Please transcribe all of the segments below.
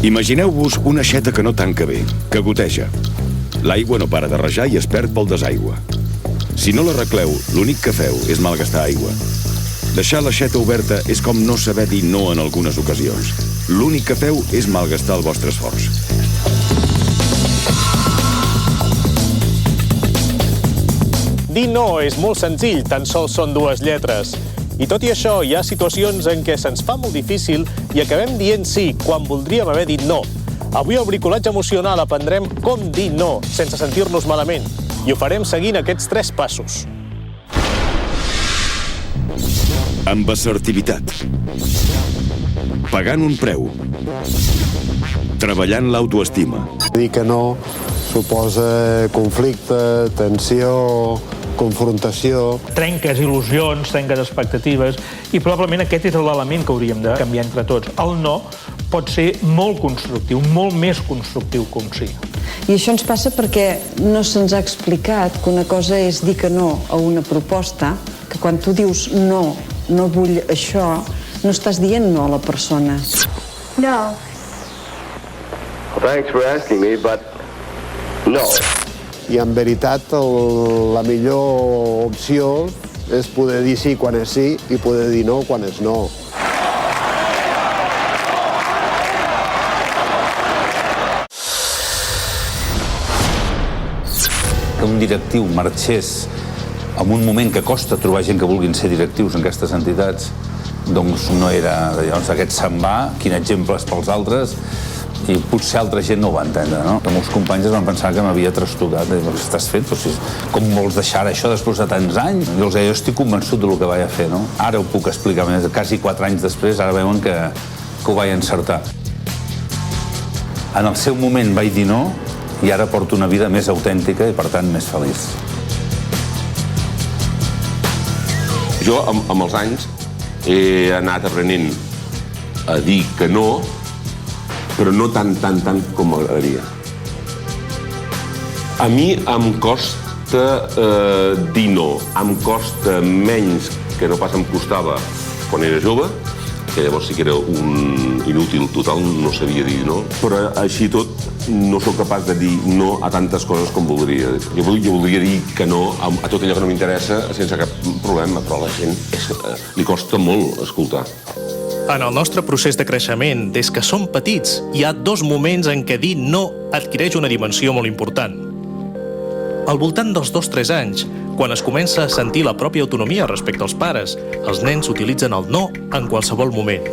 Imagineu-vos una aixeta que no tanca bé, que goteja. L'aigua no para de rajar i es perd pel desaigua. Si no l'arregleu, l'únic que feu és malgastar aigua. Deixar l'aixeta oberta és com no saber dir no en algunes ocasions. L'únic que feu és malgastar el vostre esforç. Dir no és molt senzill, tan sols són 2 lletres. I tot i això, hi ha situacions en què se'ns fa molt difícil i acabem dient sí quan voldríem haver dit no. Avui al Bricolatge Emocional aprendrem com dir no sense sentir-nos malament i ho farem seguint aquests 3 passos. Amb assertivitat. Pagant un preu. Treballant l'autoestima. Dir que no suposa conflicte, tensió, confrontació. Trenques il·lusions, trenques expectatives i probablement aquest és l'element que hauríem de canviar entre tots. El no pot ser molt constructiu, molt més constructiu que un sí. I això ens passa perquè no se'ns ha explicat que una cosa és dir que no a una proposta, que quan tu dius no, no vull això, no estàs dient no a la persona. No. Thanks for asking me, but no. I en veritat la millor opció és poder dir sí quan és sí i poder dir no quan és no. Que un directiu marxés en un moment que costa trobar gent que vulguin ser directius en aquestes entitats, doncs no era... Llavors aquest se'n va, quin exemple és pels altres, i potser altra gent no ho va entendre, no? Que molts companys es van pensar que m'havia trastocat. Què estàs fet? Com vols deixar això després de tants anys? Jo els deia, jo estic convençut del que vaig a fer, no? Ara ho puc explicar més, quasi 4 anys després, ara veuen que ho vaig encertar. En el seu moment vaig dir no, i ara porto una vida més autèntica i, per tant, més feliç. Jo, amb els anys, he anat aprenent a dir que no, però no tant com m'agradaria. A mi em costa dir no. Em costa menys que no pas em costava quan era jove, que llavors sí que era un inútil total, no sabia dir no, però així tot no sóc capaç de dir no a tantes coses com voldria. Jo voldria dir que no a tot allò que no m'interessa sense cap problema, però a la gent li costa molt escoltar. En el nostre procés de creixement, des que som petits, hi ha 2 moments en què dir no adquireix una dimensió molt important. Al voltant dels 2-3 anys, quan es comença a sentir la pròpia autonomia respecte als pares, els nens utilitzen el no en qualsevol moment.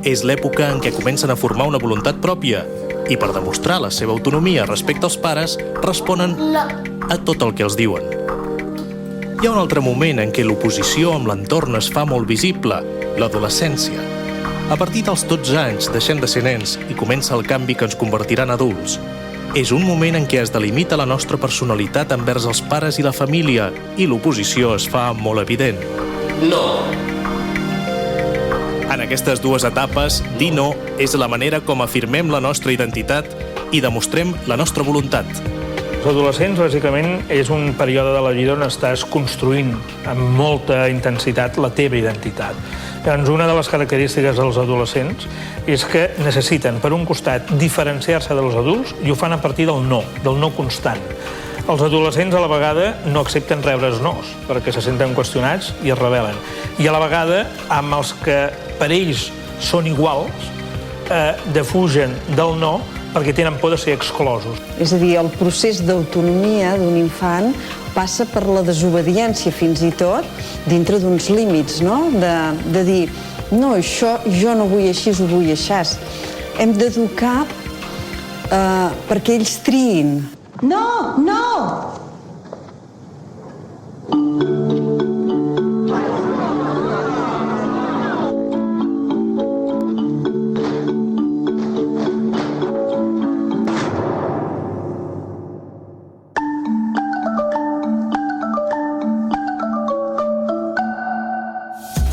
És l'època en què comencen a formar una voluntat pròpia i, per demostrar la seva autonomia respecte als pares, responen a tot el que els diuen. Hi ha un altre moment en què l'oposició amb l'entorn es fa molt visible, l'adolescència. A partir dels 12 anys deixem de ser nens i comença el canvi que ens convertirà en adults. És un moment en què es delimita la nostra personalitat envers els pares i la família i l'oposició es fa molt evident. No. En aquestes 2 etapes, dir no és la manera com afirmem la nostra identitat i demostrem la nostra voluntat. Els adolescents, bàsicament, és un període de la vida on estàs construint amb molta intensitat la teva identitat. Llavors, una de les característiques dels adolescents és que necessiten, per un costat, diferenciar-se dels adults i ho fan a partir del no constant. Els adolescents, a la vegada, no accepten rebre els nos, perquè se senten qüestionats i es rebel·len. I a la vegada, amb els que per ells són iguals, defugen del no perquè tenen por de ser exclosos. És a dir, el procés d'autonomia d'un infant passa per la desobediència, fins i tot, dintre d'uns límits, no? De dir, no, això jo no vull així, ho vull així. Hem d'educar perquè ells triïn. No, no!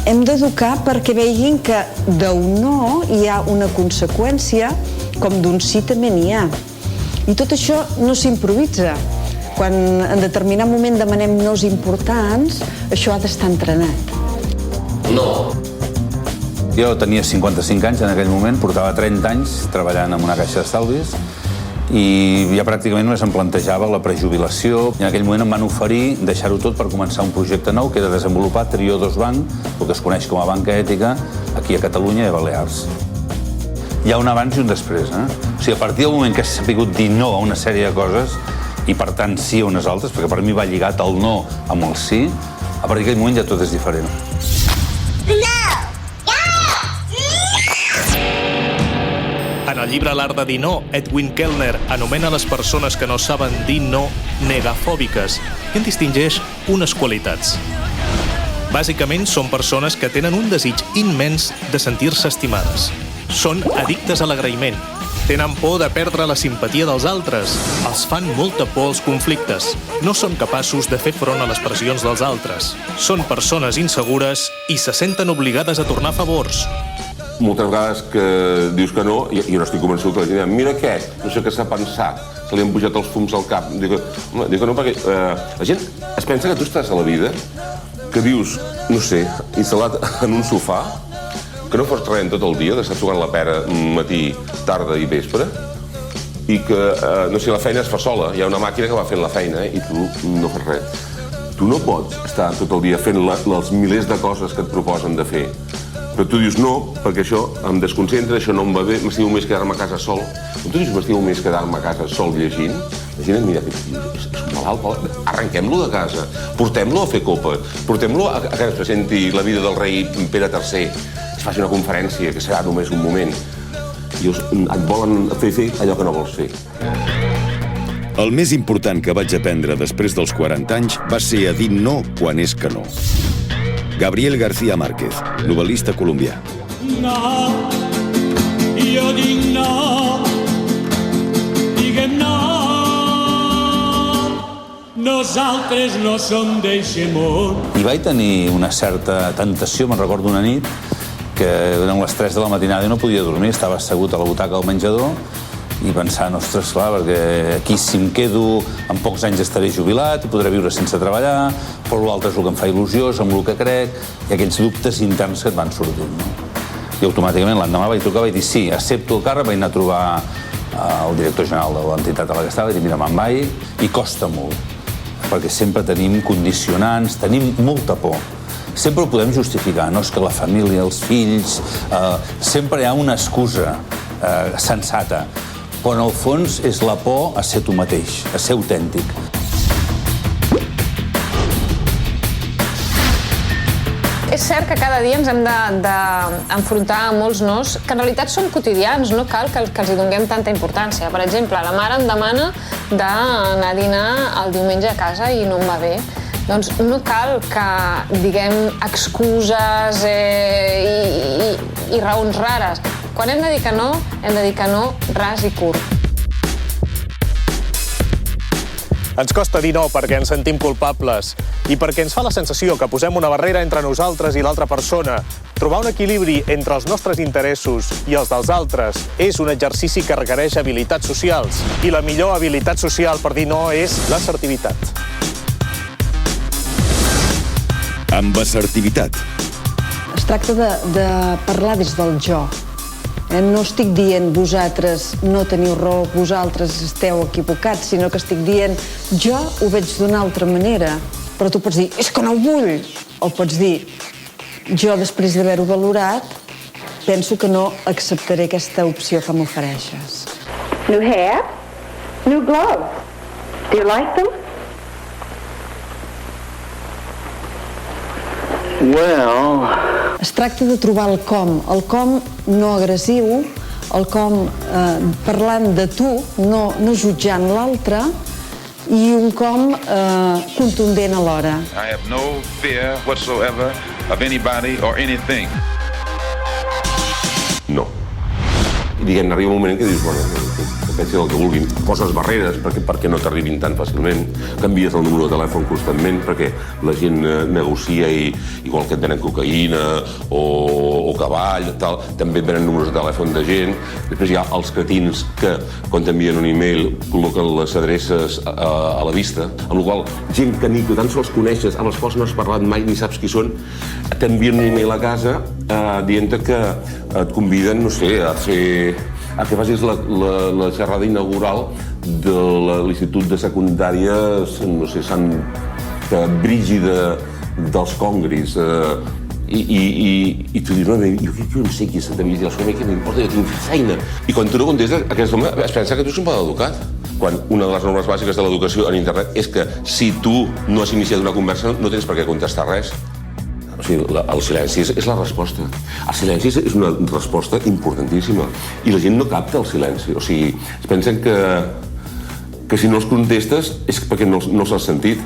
Hem d'educar perquè vegin que d'un no hi ha una conseqüència, com d'un sí també n'hi ha. I tot això no s'improvisa. Quan en determinat moment demanem nos importants, això ha d'estar entrenat. No. Jo tenia 55 anys en aquell moment, portava 30 anys treballant en una caixa d'estalvis i ja pràcticament només em plantejava la prejubilació. I en aquell moment em van oferir deixar-ho tot per començar un projecte nou que era desenvolupar Trio 2 Bank, el que es coneix com a banca ètica, aquí a Catalunya i a Balears. Hi ha un abans i un després, eh? O sigui, a partir del moment que has sabut dir no a una sèrie de coses i, per tant, sí a unes altres, perquè per mi va lligat el no amb el sí, a partir d'aquell moment ja tot és diferent. En el llibre L'art de dir no, Edwin Kellner anomena les persones que no saben dir no negafòbiques i en distingeix unes qualitats. Bàsicament són persones que tenen un desig immens de sentir-se estimades. Són addictes a l'agraïment. Tenen por de perdre la simpatia dels altres. Els fan molta por els conflictes. No són capaços de fer front a les pressions dels altres. Són persones insegures i se senten obligades a tornar favors. Moltes vegades que dius que no, i jo no estic convençut que la gent mira aquest, no sé què s'ha pensat, se li han pujat els fums al cap. Dic que no, perquè la gent es pensa que tu estàs a la vida, que vius, no sé, instal·lat en un sofà, que no fos res tot el dia, d'estar jugant la pera matí, tarda i vespre, i que, no sé, la feina es fa sola, hi ha una màquina que va fent la feina i tu no fas res. Tu no pots estar tot el dia fent les milers de coses que et proposen de fer, però tu dius no, perquè això em desconcentra, això no em va bé, m'estimo més quedar-me a casa sol. Quan tu dius m'estimo més quedar-me a casa sol llegint, la gent et mira, és un malalt, arrenquem-lo de casa, portem-lo a fer copa, portem-lo a que ens presenti la vida del rei Pere III, es faci una conferència, que serà només un moment, i et volen fer allò que no vols fer. El més important que vaig aprendre després dels 40 anys va ser a dir no quan és que no. Gabriel García Márquez, novel·lista colombià. No, jo dic no, diguem no, nosaltres no som d'eixe món. I vaig tenir una certa tentació, me'n recordo una nit, que eren les 3 de la matinada i no podia dormir, estava assegut a la butaca del menjador i pensant, ostres, clar, perquè aquí si em quedo, en pocs anys estaré jubilat i podré viure sense treballar, però l'altre és el que em fa il·lusió, és amb el que crec, i aquells dubtes interns que et van sortint, no? I automàticament l'endemà vaig trucar, vaig dir sí, accepto el càrrec, vaig anar a trobar el director general de l'entitat a la que estava, vaig dir mira, me'n vaig, i costa molt, perquè sempre tenim condicionants, tenim molta por. Sempre ho podem justificar, no és que la família, els fills, sempre hi ha una excusa sensata, però en el fons és la por a ser tu mateix, a ser autèntic. És cert que cada dia ens hem d'enfrontar a molts nos que en realitat són quotidians, no cal que els hi donem tanta importància. Per exemple, la mare em demana d'anar a dinar el diumenge a casa i no em va bé. Doncs no cal que diguem excuses i raons rares. Quan hem de dir que no, hem de dir que no ras i curt. Ens costa dir no perquè ens sentim culpables i perquè ens fa la sensació que posem una barrera entre nosaltres i l'altra persona. Trobar un equilibri entre els nostres interessos i els dels altres és un exercici que requereix habilitats socials. I la millor habilitat social per dir no és l'assertivitat. Amb assertivitat. Es tracta de parlar des del jo. No estic dient vosaltres no teniu raó, vosaltres esteu equivocats, sinó que estic dient jo ho veig d'una altra manera. Però tu pots dir, és que no ho vull. O pots dir, jo després d'haver-ho valorat, penso que no acceptaré aquesta opció que m'ofereixes. New hair? New gloves? Do you like them? Well... Es tracta de trobar el com no agressiu, el com parlant de tu, no jutjant l'altre, i un com contundent alhora. I have no fear whatsoever of anybody or anything. No. I diguem, arriba un moment en què dius, bueno, pensin el que vulguin, poses barreres perquè no t'arribin tan fàcilment, canvies el número de telèfon constantment perquè la gent negocia i igual que et venen cocaïna o cavall, tal, també et venen números de telèfon de gent. Després hi ha els cretins que, quan t'envien un e-mail, col·loquen les adreces a la vista, amb la qual gent que ni tan sols coneixes, amb els quals no has parlat mai ni saps qui són, t'envien un e-mail a casa dient que et conviden, no sé, a que facis la xerrada inaugural de l'Institut de Secundària, no sé, Santa Brígida dels Congris. I tu dius, no, jo no sé qui és Santa Brígida dels Congris, que m'importa, jo tinc feina. I quan tu no contestes, aquest home es pensa que tu ets un maleducat. Quan una de les normes bàsiques de l'educació en internet és que si tu no has iniciat una conversa no tens per què contestar res. O sigui, el silenci és la resposta. El silenci és una resposta importantíssima. I la gent no capta el silenci. O sigui, es pensen que si no els contestes és perquè no els has sentit.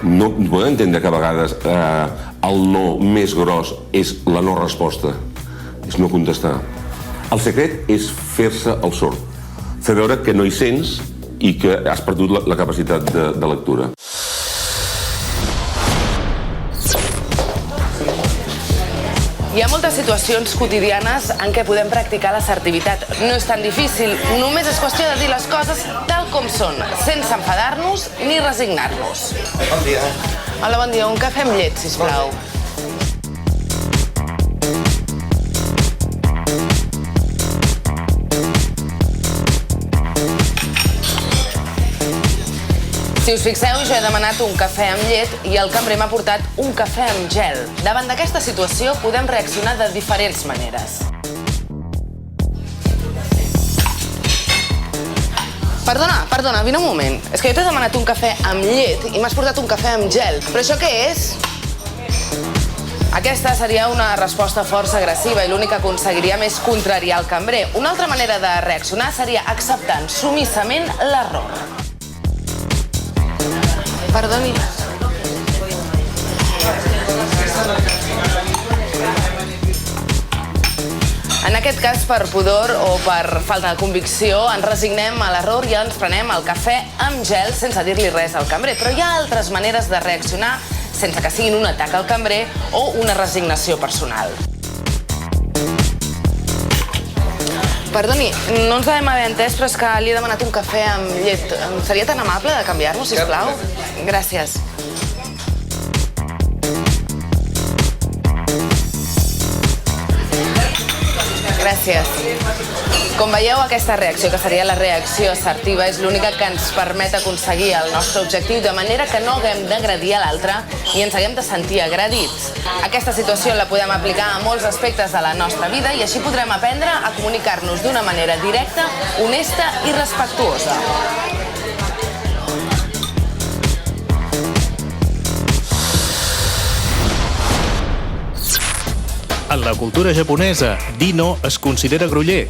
No poden entendre que a vegades el no més gros és la no resposta. És no contestar. El secret és fer-se el sord. Fer veure que no hi sents i que has perdut la capacitat de lectura. Hi ha moltes situacions quotidianes en què podem practicar l'assertivitat. No és tan difícil, només és qüestió de dir les coses tal com són, sense enfadar-nos ni resignar-nos. Bon dia. Hola, bon dia. Un cafè amb llet, sisplau. Si us fixeu, jo he demanat un cafè amb llet i el cambrer m'ha portat un cafè amb gel. Davant d'aquesta situació podem reaccionar de diferents maneres. Perdona, vine un moment. És que jo t'he demanat un cafè amb llet i m'has portat un cafè amb gel. Però això què és? Aquesta seria una resposta força agressiva i l'únic que aconseguiríem és contrariar el cambrer. Una altra manera de reaccionar seria acceptant submissament l'error. Perdoni. En aquest cas, per pudor o per falta de convicció, ens resignem a l'error i ens prenem el cafè amb gel sense dir-li res al cambrer. Però hi ha altres maneres de reaccionar sense que siguin un atac al cambrer o una resignació personal. Perdoni, no ens vam haver entès, però és que li he demanat un cafè amb llet. Seria tan amable de canviar-lo, sisplau? Gràcies. Gràcies. Com veieu, aquesta reacció, que seria la reacció assertiva, és l'única que ens permet aconseguir el nostre objectiu de manera que no haguem d'agredir a l'altre i ens haguem de sentir agredits. Aquesta situació la podem aplicar a molts aspectes de la nostra vida i així podrem aprendre a comunicar-nos d'una manera directa, honesta i respectuosa. En la cultura japonesa, dir no es considera groller,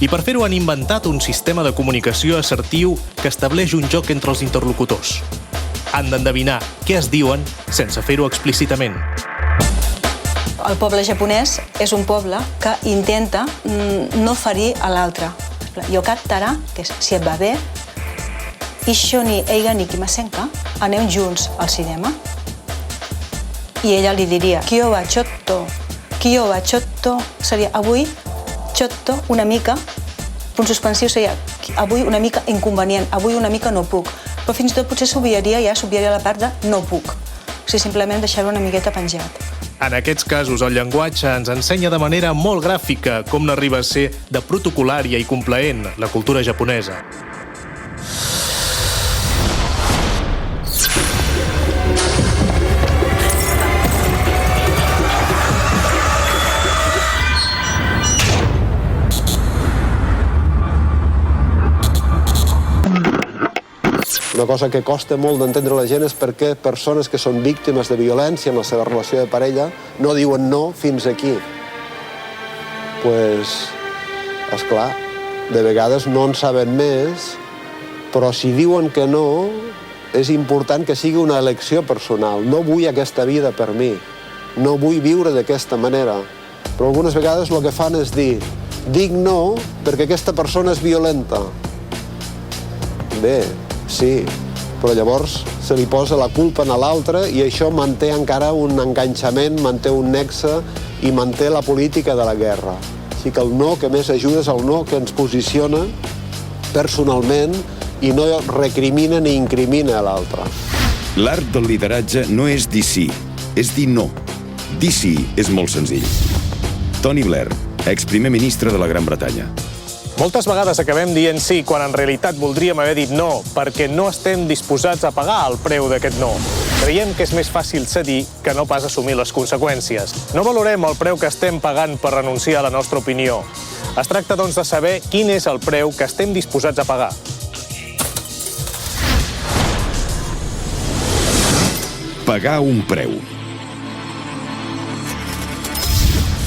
i per fer-ho han inventat un sistema de comunicació assertiu que estableix un joc entre els interlocutors. Han d'endevinar què es diuen sense fer-ho explícitament. El poble japonès és un poble que intenta no ferir a l'altre. Yokattara, que és si et va bé, Issho ni eiga ni kimasen ka? Anem junts al cinema. I ella li diria, Kyo wa chotto seria avui, chotto una mica, punt suspensiu seria avui una mica inconvenient, avui una mica no puc. Però fins i tot potser s'obviaria la part de no puc. O sigui, simplement deixar-ho una miqueta penjat. En aquests casos, el llenguatge ens ensenya de manera molt gràfica com n'arriba a ser de protocolària i complaent la cultura japonesa. Una cosa que costa molt d'entendre la gent és perquè persones que són víctimes de violència en la seva relació de parella no diuen no fins aquí. Esclar, de vegades no en saben més, però si diuen que no, és important que sigui una elecció personal. No vull aquesta vida per mi, no vull viure d'aquesta manera. Però algunes vegades el que fan és dir Dic no perquè aquesta persona és violenta. Bé, sí, però llavors se li posa la culpa a l'altre i això manté encara un enganxament, manté un nexe i manté la política de la guerra. Així que el no que més ajuda és el no que ens posiciona personalment i no recrimina ni incrimina a l'altre. L'art del lideratge no és dir sí, és dir no. Dir sí és molt senzill. Tony Blair, exprimer ministre de la Gran Bretanya. Moltes vegades acabem dient sí quan en realitat voldríem haver dit no, perquè no estem disposats a pagar el preu d'aquest no. Creiem que és més fàcil cedir que no pas assumir les conseqüències. No valorem el preu que estem pagant per renunciar a la nostra opinió. Es tracta, doncs, de saber quin és el preu que estem disposats a pagar. Pagar un preu.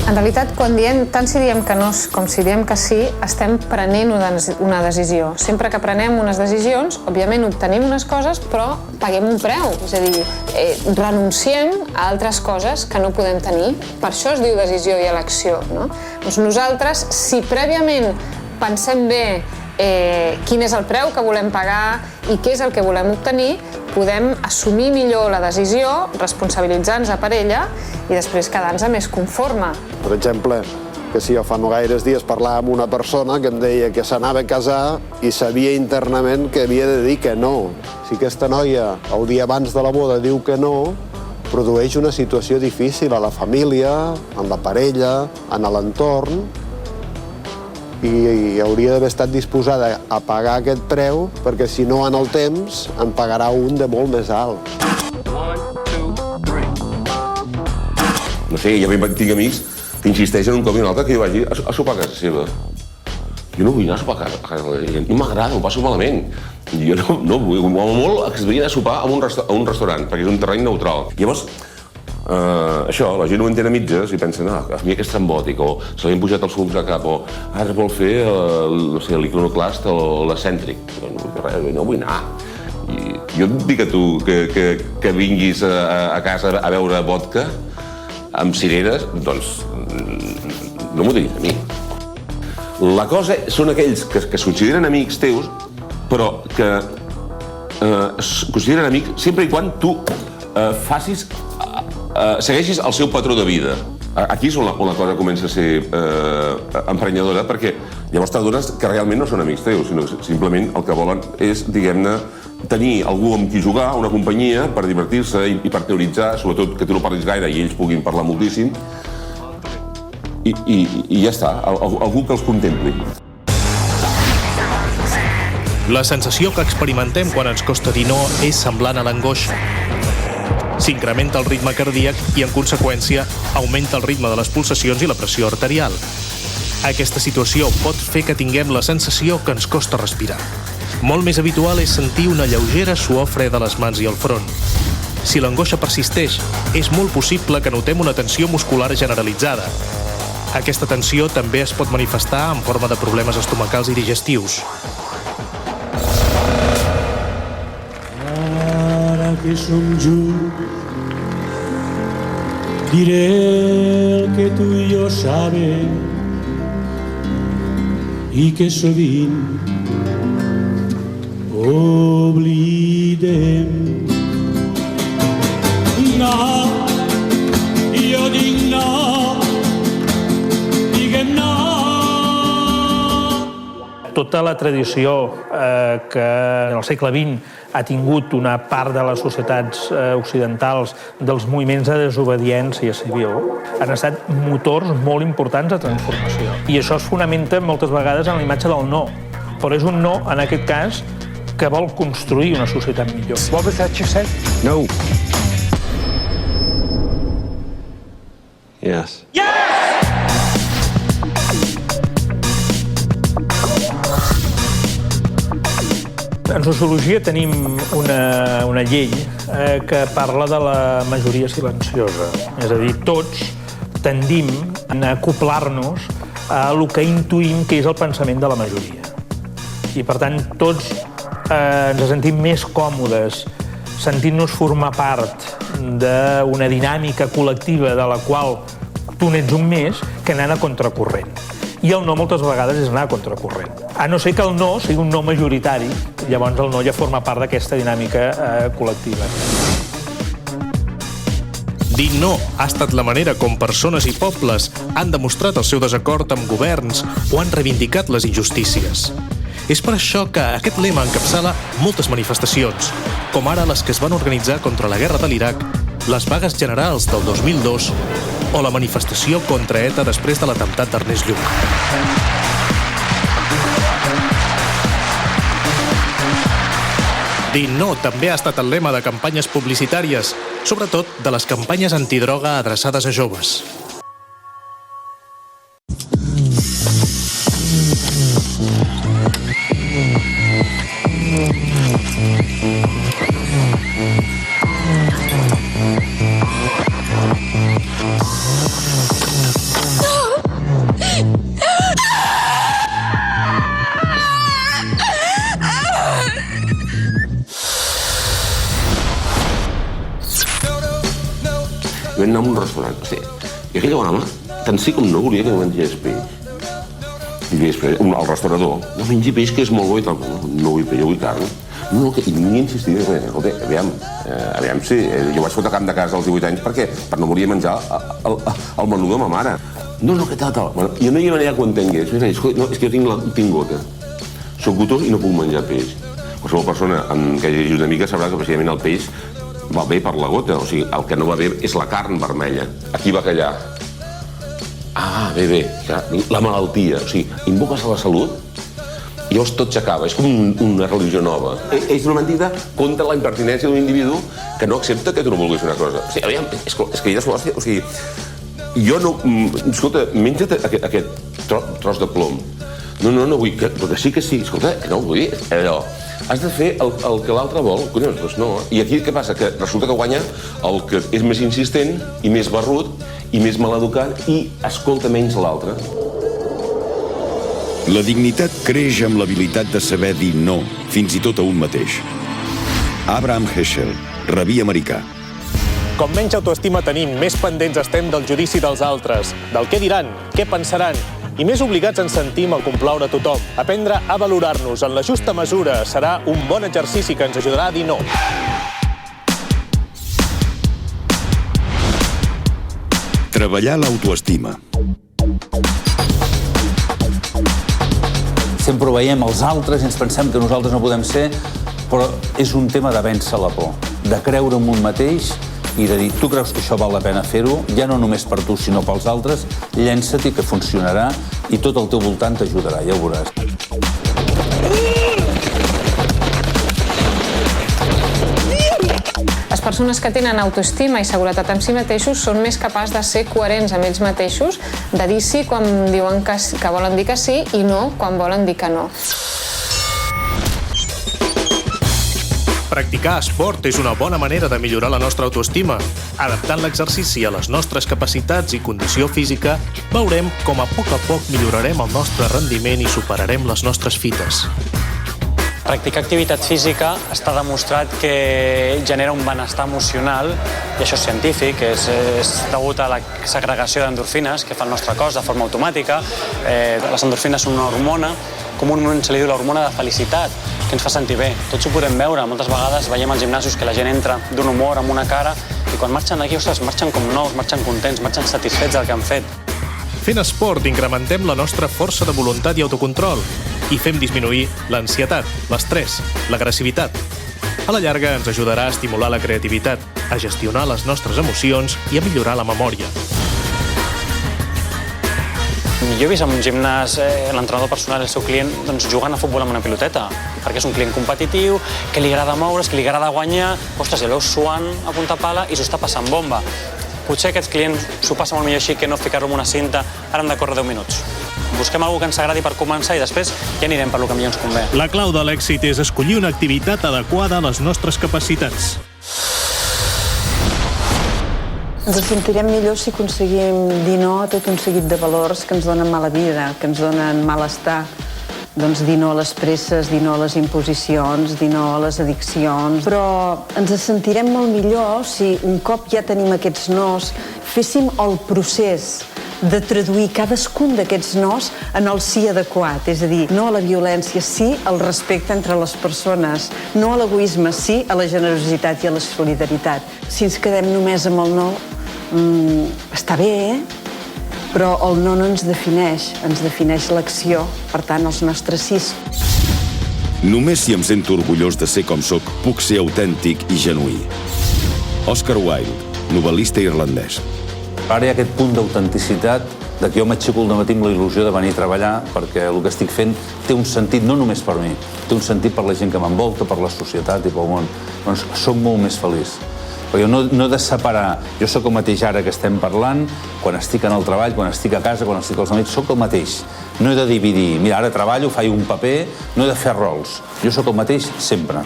En realitat, tant si diem que no com si diem que sí, estem prenent una decisió. Sempre que prenem unes decisions, òbviament obtenim unes coses, però paguem un preu. És a dir, renunciem a altres coses que no podem tenir. Per això es diu decisió i elecció, no? Doncs nosaltres, si prèviament pensem bé quin és el preu que volem pagar i què és el que volem obtenir, podem assumir millor la decisió, responsabilitzar-nos per ella i després quedar-nos més conforme. Per exemple, que si jo fa no gaires dies parlava amb una persona que em deia que s'anava a casar i sabia internament que havia de dir que no. Si aquesta noia el dia abans de la boda diu que no, produeix una situació difícil a la família, en la parella, en l'entorn, i hauria d'haver estat disposada a pagar aquest preu perquè si no en el temps en pagarà un de molt més alt. No sé, ja tinc amics que insisteixen un cop i un altre que jo vagi a sopar a casa seva. Jo no vull anar a sopar a casa de la gent, i m'agrada, ho passo malament. Jo no vull, molt que es vegin a sopar a un restaurant, perquè és un terreny neutral. Llavors, això, la gent ho entén a mitges i pensen, a mi aquest trambòtic, o se li han pujat els fums a cap, o ara es vol fer, no sé, l'iconoclast o l'excèntric. No vull anar. I jo et dic a tu que vinguis a casa a beure vodka amb cireres, doncs no m'ho diguis a mi. La cosa són aquells que es consideren amics teus, però que es consideren amics sempre i quan tu segueixis el seu patró de vida. Aquí és on la cosa comença a ser emprenyadora, perquè llavors t'adones que realment no són amics teus, sinó que simplement el que volen és, diguem-ne, tenir algú amb qui jugar, una companyia, per divertir-se i per teoritzar, sobretot que tu no parlis gaire i ells puguin parlar moltíssim, i ja està, algú que els contempli. La sensació que experimentem quan ens costa dir no és semblant a l'angoixa. S'incrementa el ritme cardíac i, en conseqüència, augmenta el ritme de les pulsacions i la pressió arterial. Aquesta situació pot fer que tinguem la sensació que ens costa respirar. Molt més habitual és sentir una lleugera suor freda a les mans i al front. Si l'angoixa persisteix, és molt possible que notem una tensió muscular generalitzada. Aquesta tensió també es pot manifestar en forma de problemes estomacals i digestius. Que som junts, diré el que tu i jo sabem i que sovint oblidem. No, jo dic no, diguem no. Tota la tradició que en el segle XX ha tingut una part de les societats occidentals dels moviments de desobediència civil han estat motors molt importants de transformació. I això es fonamenta moltes vegades en la imatge del no. Però és un no, en aquest cas, que vol construir una societat millor. What was that you said? No. Yes. En sociologia tenim una llei que parla de la majoria silenciosa. És a dir, tots tendim a acoplar-nos a el que intuïm que és el pensament de la majoria. I, per tant, tots ens sentim més còmodes sentint-nos formar part d'una dinàmica col·lectiva de la qual tu n'ets un més que anant a contracorrent. I el no moltes vegades és anar a contracorrent. A no ser que el no sigui un no majoritari, llavors el no ja forma part d'aquesta dinàmica col·lectiva. Dir no ha estat la manera com persones i pobles han demostrat el seu desacord amb governs o han reivindicat les injustícies. És per això que aquest lema encapçala moltes manifestacions, com ara les que es van organitzar contra la guerra de l'Iraq, les vagues generals del 2002 o la manifestació contra ETA després de l'atemptat d'Ernest Lluch. Dir no també ha estat el lema de campanyes publicitàries, sobretot de les campanyes antidroga adreçades a joves. Vam anar a un restaurant, i aquella bona home, tant sí com no volia que mengés peix. I després, el restaurador, no mengi peix, que és molt bo i tal. No vull peix, jo vull carn. No, i ni insistia, escolta, aviam si... Jo vaig fotre camp de casa als 18 anys per no volia menjar el menú de ma mare. No, què tal. Jo no hi havia manera que ho entengués. No, és que jo tinc gota. Soc gotós i no puc menjar peix. Qualsevol persona que hagi llegit una mica sabrà que precisament el peix va bé per la gota, o sigui, el que no va bé és la carn vermella. Aquí va callar. Bé, la malaltia, o sigui, invoques a la salut i llavors tot s'acaba, és com una religió nova. És una mentida contra la impertinència d'un individu que no accepta que tu no vulguis una cosa. O sigui, aviam, és que ella o sigui, jo no... Escolta, menja't aquest tros de plom. No vull que... Perquè sí que sí, escolta, que no ho vull dir, allò... Has de fer el que l'altre vol, collons, doncs no. I aquí què passa? Que resulta que guanya el que és més insistent i més barrut i més maleducat i escolta menys l'altre. La dignitat creix amb l'habilitat de saber dir no, fins i tot a un mateix. Abraham Heschel, rabí americà. Com menys autoestima tenim, més pendents estem del judici dels altres, del què diran, què pensaran, i més obligats ens sentim a complaure tothom. Aprendre a valorar-nos en la justa mesura serà un bon exercici que ens ajudarà a dir no. Treballar l'autoestima. Sempre veiem els altres i ens pensem que nosaltres no podem ser, però és un tema de vèncer la por, de creure en un mateix i de dir, tu creus que això val la pena fer-ho, ja no només per tu, sinó pels altres, llença-t'hi que funcionarà i tot el teu voltant t'ajudarà, ja ho veuràs. Les persones que tenen autoestima i seguretat en si mateixos són més capaços de ser coherents amb ells mateixos, de dir sí quan diuen que volen dir que sí i no quan volen dir que no. Practicar esport és una bona manera de millorar la nostra autoestima. Adaptant l'exercici a les nostres capacitats i condició física, veurem com a poc millorarem el nostre rendiment i superarem les nostres fites. Practicar activitat física està demostrat que genera un benestar emocional, i això és científic, és degut a la segregació d'endorfines que fa el nostre cos de forma automàtica. Les endorfines són una hormona, comúment se li diu l'hormona de felicitat, que ens fa sentir bé. Tots ho podem veure, moltes vegades veiem als gimnasos que la gent entra d'un humor, amb una cara, i quan marxen d'aquí, ostres, marxen com nous, marxen contents, marxen satisfets del que han fet. Fent esport incrementem la nostra força de voluntat i autocontrol i fem disminuir l'ansietat, l'estrès, l'agressivitat. A la llarga ens ajudarà a estimular la creativitat, a gestionar les nostres emocions i a millorar la memòria. Jo he vist en un gimnàs l'entrenador personal i el seu client jugant a futbol amb una piloteta, perquè és un client competitiu, que li agrada moure's, que li agrada guanyar, ostres, i el veus suant a punta pala i s'ho està passant bomba. Potser aquest client s'ho passa molt millor així que no ficar-lo en una cinta, ara hem de córrer 10 minuts. Busquem alguna que ens agradi per començar i després ja anirem per lo que millor ens convé. La clau de l'èxit és escollir una activitat adequada a les nostres capacitats. Ens sentirem millor si aconseguim dir no a tot un seguit de valors que ens donen mala vida, que ens donen malestar. Doncs dir no a les presses, dir no a les imposicions, dir no a les addiccions. Però ens sentirem molt millor si un cop ja tenim aquests nos, féssim el procés de traduir cadascun d'aquests nos en el sí adequat, és a dir, no a la violència, sí al respecte entre les persones, no a l'egoisme, sí a la generositat i a la solidaritat. Si ens quedem només amb el no, està bé, però el no ens defineix l'acció, per tant, els nostres sís. Només si em sento orgullós de ser com sóc, puc ser autèntic i genuí. Oscar Wilde, novel·lista irlandès. Ara hi ha aquest punt d'autenticitat de que jo m'aixeco al dematí amb la il·lusió de venir a treballar perquè el que estic fent té un sentit no només per mi, té un sentit per la gent que m'envolta, per la societat i pel món. Doncs soc molt més feliç. Perquè no he de separar, jo sóc el mateix ara que estem parlant, quan estic en el treball, quan estic a casa, quan estic als amics, sóc el mateix. No he de dividir, mira, ara treballo, faig un paper, no he de fer rols. Jo sóc el mateix sempre.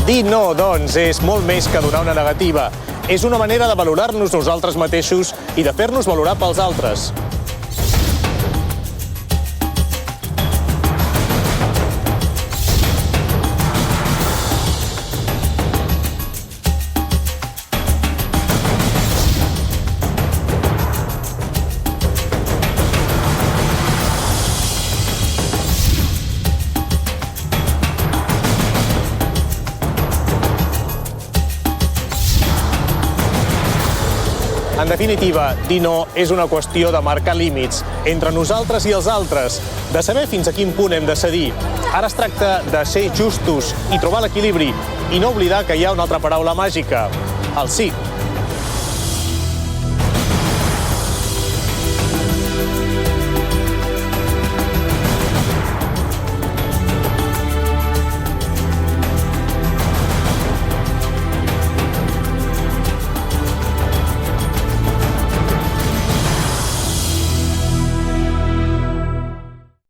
Dir no, doncs, és molt més que donar una negativa. És una manera de valorar-nos nosaltres mateixos i de fer-nos valorar pels altres. En definitiva, dir no és una qüestió de marcar límits entre nosaltres i els altres, de saber fins a quin punt hem de cedir. Ara es tracta de ser justos i trobar l'equilibri i no oblidar que hi ha una altra paraula màgica, el sí.